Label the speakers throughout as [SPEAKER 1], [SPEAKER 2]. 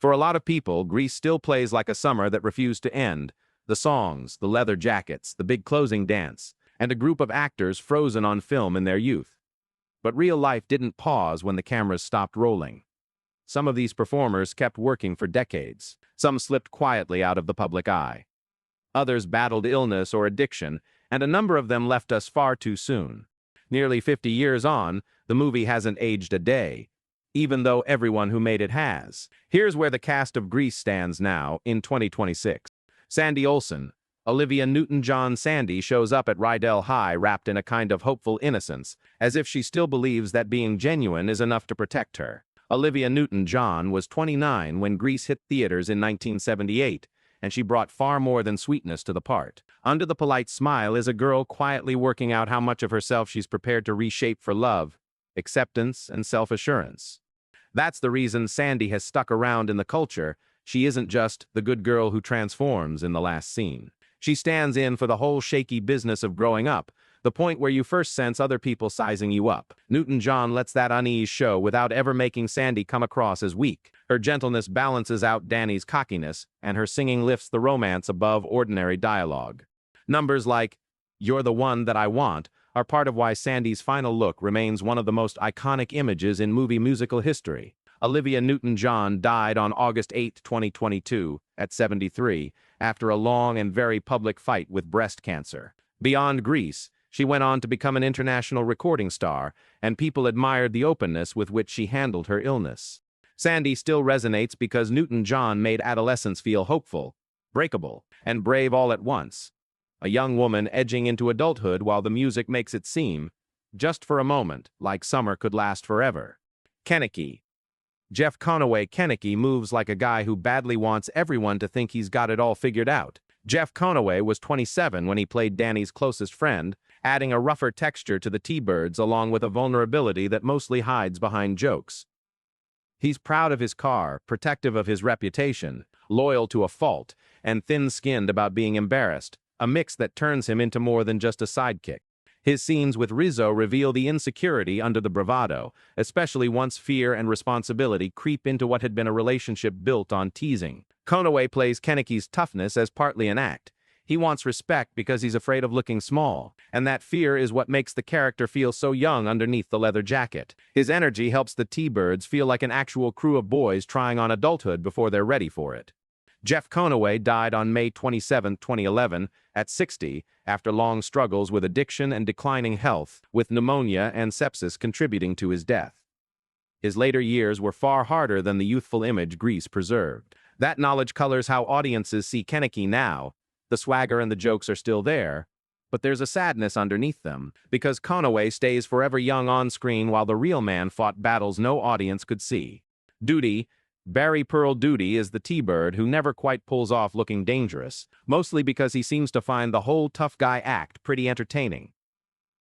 [SPEAKER 1] For a lot of people, Grease still plays like a summer that refused to end. The songs, the leather jackets, the big closing dance, and a group of actors frozen on film in their youth. But real life didn't pause when the cameras stopped rolling. Some of these performers kept working for decades. Some slipped quietly out of the public eye. Others battled illness or addiction, and a number of them left us far too soon. Nearly 50 years on, the movie hasn't aged a day, even though everyone who made it has. Here's where the cast of Grease stands now, in 2026. Sandy Olsen. Olivia Newton-John Sandy shows up at Rydell High wrapped in a kind of hopeful innocence, as if she still believes that being genuine is enough to protect her. Olivia Newton-John was 29 when Grease hit theaters in 1978, and she brought far more than sweetness to the part. Under the polite smile is a girl quietly working out how much of herself she's prepared to reshape for love, acceptance, and self-assurance. That's the reason Sandy has stuck around in the culture. She isn't just the good girl who transforms in the last scene. She stands in for the whole shaky business of growing up, the point where you first sense other people sizing you up. Newton-John lets that unease show without ever making Sandy come across as weak. Her gentleness balances out Danny's cockiness, and her singing lifts the romance above ordinary dialogue. Numbers like, "You're the one that I want," are part of why Sandy's final look remains one of the most iconic images in movie musical history. Olivia Newton-John died on August 8, 2022, at 73, after a long and very public fight with breast cancer. Beyond Grease, she went on to become an international recording star, and people admired the openness with which she handled her illness. Sandy still resonates because Newton-John made adolescence feel hopeful, breakable, and brave all at once. A young woman edging into adulthood while the music makes it seem, just for a moment, like summer could last forever. Kenickie. Jeff Conaway Kenickie moves like a guy who badly wants everyone to think he's got it all figured out. Jeff Conaway was 27 when he played Danny's closest friend, adding a rougher texture to the T-Birds along with a vulnerability that mostly hides behind jokes. He's proud of his car, protective of his reputation, loyal to a fault, and thin-skinned about being embarrassed, a mix that turns him into more than just a sidekick. His scenes with Rizzo reveal the insecurity under the bravado, especially once fear and responsibility creep into what had been a relationship built on teasing. Conaway plays Kenickie's toughness as partly an act. He wants respect because he's afraid of looking small, and that fear is what makes the character feel so young underneath the leather jacket. His energy helps the T-Birds feel like an actual crew of boys trying on adulthood before they're ready for it. Jeff Conaway died on May 27, 2011, at 60, after long struggles with addiction and declining health, with pneumonia and sepsis contributing to his death. His later years were far harder than the youthful image Grease preserved. That knowledge colors how audiences see Kenickie now. The swagger and the jokes are still there, but there's a sadness underneath them, because Conaway stays forever young on screen while the real man fought battles no audience could see. Duty. Barry Pearl Duty is the T-Bird who never quite pulls off looking dangerous, mostly because he seems to find the whole tough guy act pretty entertaining.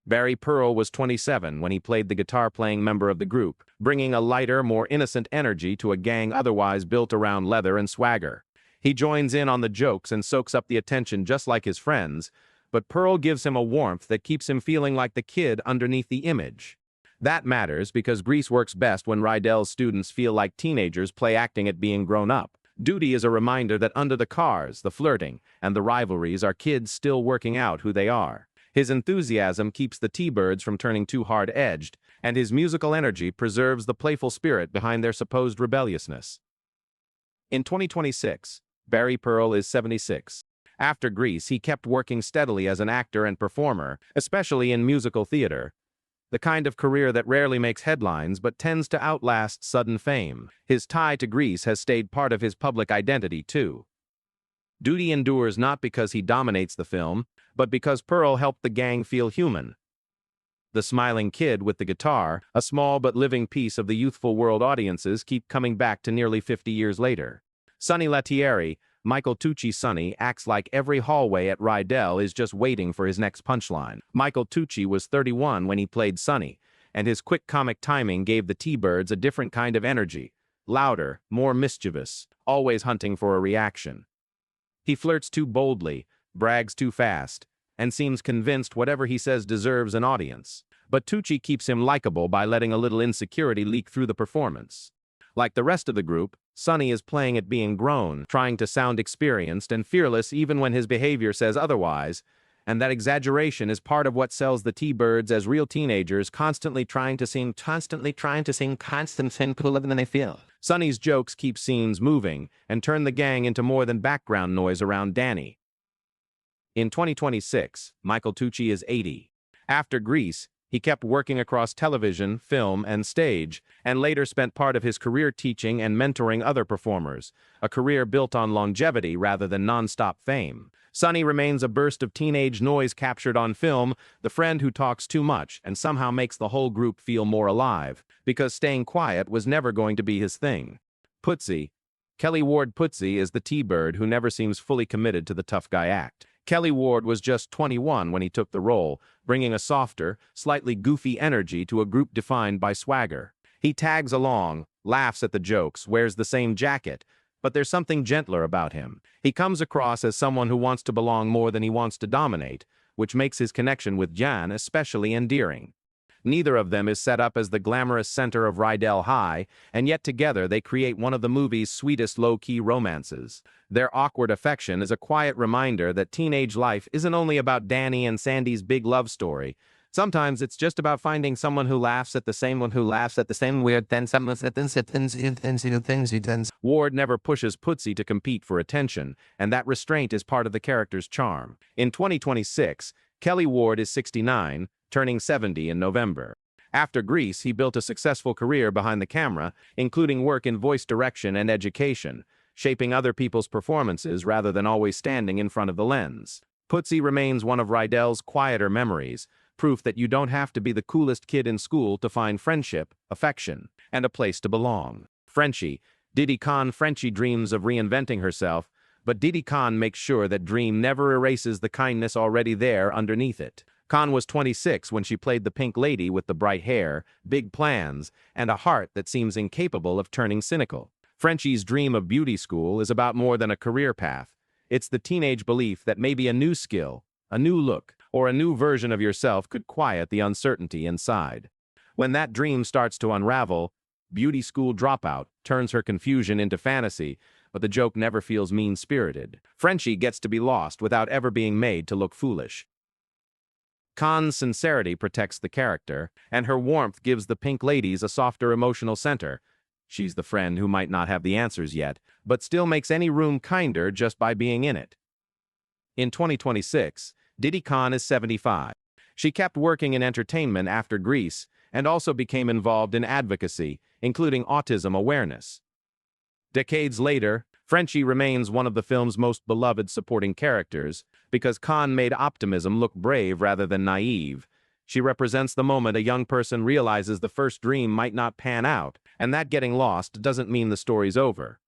[SPEAKER 1] Barry Pearl was 27 when he played the guitar-playing member of the group, bringing a lighter, more innocent energy to a gang otherwise built around leather and swagger. He joins in on the jokes and soaks up the attention just like his friends, but Pearl gives him a warmth that keeps him feeling like the kid underneath the image. That matters because Grease works best when Rydell's students feel like teenagers play acting at being grown up. Duty is a reminder that under the cars, the flirting, and the rivalries are kids still working out who they are. His enthusiasm keeps the T-Birds from turning too hard-edged, and his musical energy preserves the playful spirit behind their supposed rebelliousness. In 2026, Barry Pearl is 76. After Grease, he kept working steadily as an actor and performer, especially in musical theater, the kind of career that rarely makes headlines but tends to outlast sudden fame. His tie to Grease has stayed part of his public identity, too. Duty endures not because he dominates the film, but because Pearl helped the gang feel human. The smiling kid with the guitar, a small but living piece of the youthful world audiences keep coming back to nearly 50 years later. Sonny Lettieri, Michael Tucci's Sonny, acts like every hallway at Rydell is just waiting for his next punchline. Michael Tucci was 31 when he played Sonny, and his quick comic timing gave the T-Birds a different kind of energy, louder, more mischievous, always hunting for a reaction. He flirts too boldly, brags too fast, and seems convinced whatever he says deserves an audience. But Tucci keeps him likable by letting a little insecurity leak through the performance. Like the rest of the group, Sonny is playing at being grown, trying to sound experienced and fearless even when his behavior says otherwise, and that exaggeration is part of what sells the T-Birds as real teenagers constantly trying to seem constant cooler than they feel. Sonny's jokes keep scenes moving and turn the gang into more than background noise around Danny. In 2026, Michael Tucci is 80. After Grease, he kept working across television, film, and stage, and later spent part of his career teaching and mentoring other performers, a career built on longevity rather than non-stop fame. Sonny remains a burst of teenage noise captured on film, the friend who talks too much and somehow makes the whole group feel more alive, because staying quiet was never going to be his thing. Pudsey. Kelly Ward Pudsey is the T-Bird who never seems fully committed to the tough guy act. Kelly Ward was just 21 when he took the role, bringing a softer, slightly goofy energy to a group defined by swagger. He tags along, laughs at the jokes, wears the same jacket, but there's something gentler about him. He comes across as someone who wants to belong more than he wants to dominate, which makes his connection with Jan especially endearing. Neither of them is set up as the glamorous center of Rydell High, and yet together they create one of the movie's sweetest low-key romances. Their awkward affection is a quiet reminder that teenage life isn't only about Danny and Sandy's big love story. Sometimes it's just about finding someone who laughs at the same weird things. Ward never pushes Pudsey to compete for attention, and that restraint is part of the character's charm. In 2026, Kelly Ward is 69, turning 70 in November. After Grease, he built a successful career behind the camera, including work in voice direction and education, shaping other people's performances rather than always standing in front of the lens. Pudsey remains one of Rydell's quieter memories, proof that you don't have to be the coolest kid in school to find friendship, affection, and a place to belong. Frenchie. Diddy Khan. Frenchie dreams of reinventing herself, but Diddy Khan makes sure that dream never erases the kindness already there underneath it. Khan was 26 when she played the pink lady with the bright hair, big plans, and a heart that seems incapable of turning cynical. Frenchie's dream of beauty school is about more than a career path. It's the teenage belief that maybe a new skill, a new look, or a new version of yourself could quiet the uncertainty inside. When that dream starts to unravel, beauty school dropout turns her confusion into fantasy, but the joke never feels mean-spirited. Frenchie gets to be lost without ever being made to look foolish. Khan's sincerity protects the character, and her warmth gives the pink ladies a softer emotional center. She's the friend who might not have the answers yet, but still makes any room kinder just by being in it. In 2026, Diddy Khan is 75. She kept working in entertainment after Grease, and also became involved in advocacy, including autism awareness. Decades later, Frenchie remains one of the film's most beloved supporting characters, because Khan made optimism look brave rather than naive. She represents the moment a young person realizes the first dream might not pan out, and that getting lost doesn't mean the story's over.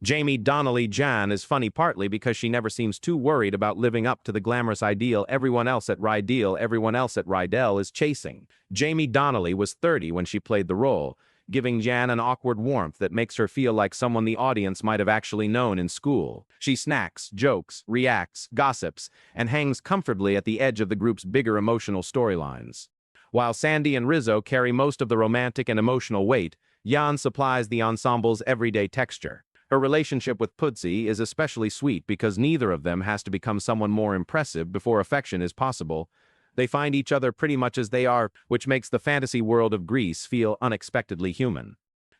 [SPEAKER 1] Jamie Donnelly Jan is funny partly because she never seems too worried about living up to the glamorous ideal everyone else at Rydell is chasing. Jamie Donnelly was 30 when she played the role, giving Jan an awkward warmth that makes her feel like someone the audience might have actually known in school. She snacks, jokes, reacts, gossips, and hangs comfortably at the edge of the group's bigger emotional storylines. While Sandy and Rizzo carry most of the romantic and emotional weight, Jan supplies the ensemble's everyday texture. Her relationship with Pudsey is especially sweet because neither of them has to become someone more impressive before affection is possible. They find each other pretty much as they are, which makes the fantasy world of Grease feel unexpectedly human.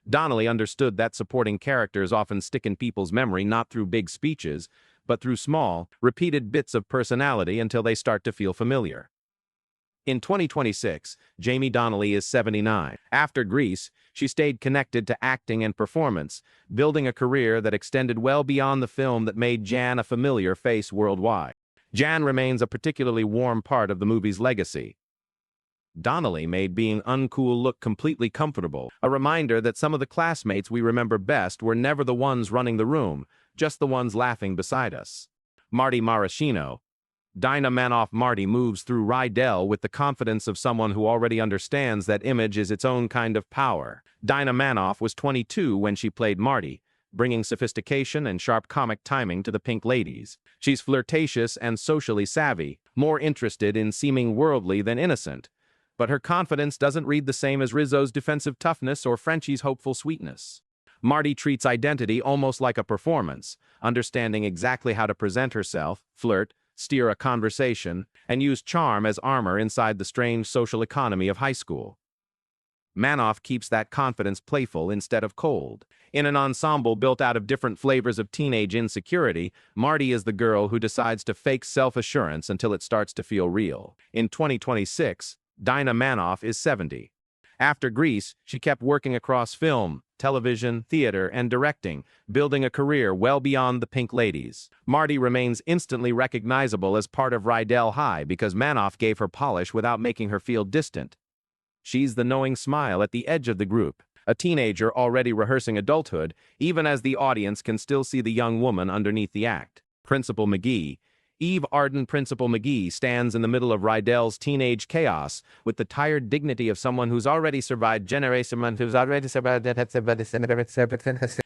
[SPEAKER 1] Donnelly understood that supporting characters often stick in people's memory not through big speeches, but through small, repeated bits of personality until they start to feel familiar. In 2026, Jamie Donnelly is 79. After Grease, she stayed connected to acting and performance, building a career that extended well beyond the film that made Jan a familiar face worldwide. Jan remains a particularly warm part of the movie's legacy. Donnelly made being uncool look completely comfortable, a reminder that some of the classmates we remember best were never the ones running the room, just the ones laughing beside us. Marty Maraschino. Dinah Manoff Marty moves through Rydell with the confidence of someone who already understands that image is its own kind of power. Dinah Manoff was 22 when she played Marty, bringing sophistication and sharp comic timing to the Pink Ladies. She's flirtatious and socially savvy, more interested in seeming worldly than innocent. But her confidence doesn't read the same as Rizzo's defensive toughness or Frenchie's hopeful sweetness. Marty treats identity almost like a performance, understanding exactly how to present herself, flirt, steer a conversation, and use charm as armor inside the strange social economy of high school. Manoff keeps that confidence playful instead of cold. In an ensemble built out of different flavors of teenage insecurity, Marty is the girl who decides to fake self-assurance until it starts to feel real. In 2026, Dinah Manoff is 70. After Grease, she kept working across film, television, theater, and directing, building a career well beyond the Pink Ladies. Marty remains instantly recognizable as part of Rydell High because Manoff gave her polish without making her feel distant. She's the knowing smile at the edge of the group, a teenager already rehearsing adulthood, even as the audience can still see the young woman underneath the act. Principal McGee. Eve Arden Principal McGee stands in the middle of Rydell's teenage chaos with the tired dignity of someone who's already survived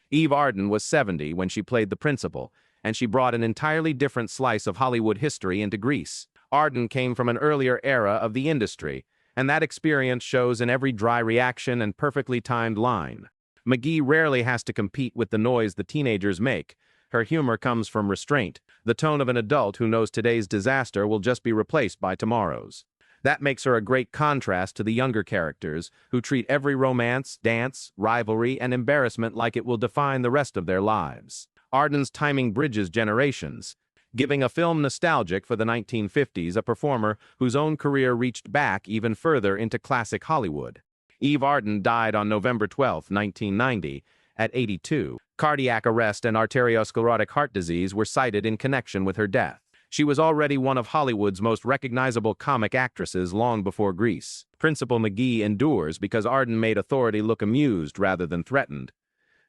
[SPEAKER 1] Eve Arden was 70 when she played the principal, and she brought an entirely different slice of Hollywood history into Grease. Arden came from an earlier era of the industry, and that experience shows in every dry reaction and perfectly timed line. McGee rarely has to compete with the noise the teenagers make. Her humor comes from restraint, the tone of an adult who knows today's disaster will just be replaced by tomorrow's. That makes her a great contrast to the younger characters, who treat every romance, dance, rivalry, and embarrassment like it will define the rest of their lives. Arden's timing bridges generations, giving a film nostalgic for the 1950s, a performer whose own career reached back even further into classic Hollywood. Eve Arden died on November 12, 1990, at 82. Cardiac arrest and arteriosclerotic heart disease were cited in connection with her death. She was already one of Hollywood's most recognizable comic actresses long before Grease. Principal McGee endures because Arden made authority look amused rather than threatened.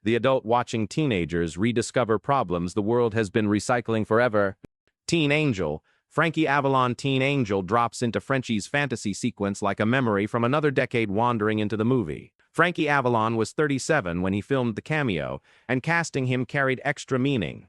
[SPEAKER 1] The adult-watching teenagers rediscover problems the world has been recycling forever. Teen Angel. Frankie Avalon Teen Angel drops into Frenchie's fantasy sequence like a memory from another decade wandering into the movie. Frankie Avalon was 37 when he filmed the cameo, and casting him carried extra meaning.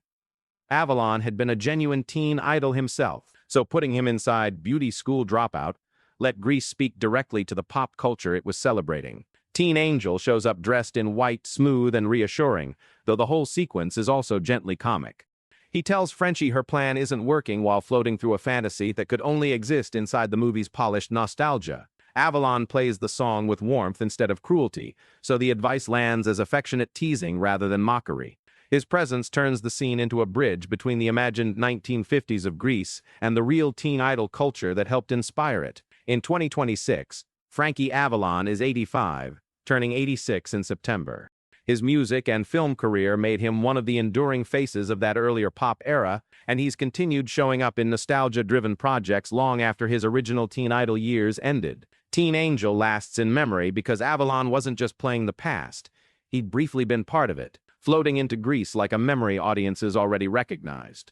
[SPEAKER 1] Avalon had been a genuine teen idol himself, so putting him inside Beauty School Dropout let Grease speak directly to the pop culture it was celebrating. Teen Angel shows up dressed in white, smooth, and reassuring, though the whole sequence is also gently comic. He tells Frenchie her plan isn't working while floating through a fantasy that could only exist inside the movie's polished nostalgia. Avalon plays the song with warmth instead of cruelty, so the advice lands as affectionate teasing rather than mockery. His presence turns the scene into a bridge between the imagined 1950s of Grease and the real teen idol culture that helped inspire it. In 2026, Frankie Avalon is 85, turning 86 in September. His music and film career made him one of the enduring faces of that earlier pop era, and he's continued showing up in nostalgia-driven projects long after his original teen idol years ended. Teen Angel lasts in memory because Avalon wasn't just playing the past, he'd briefly been part of it, floating into Grease like a memory audiences already recognized.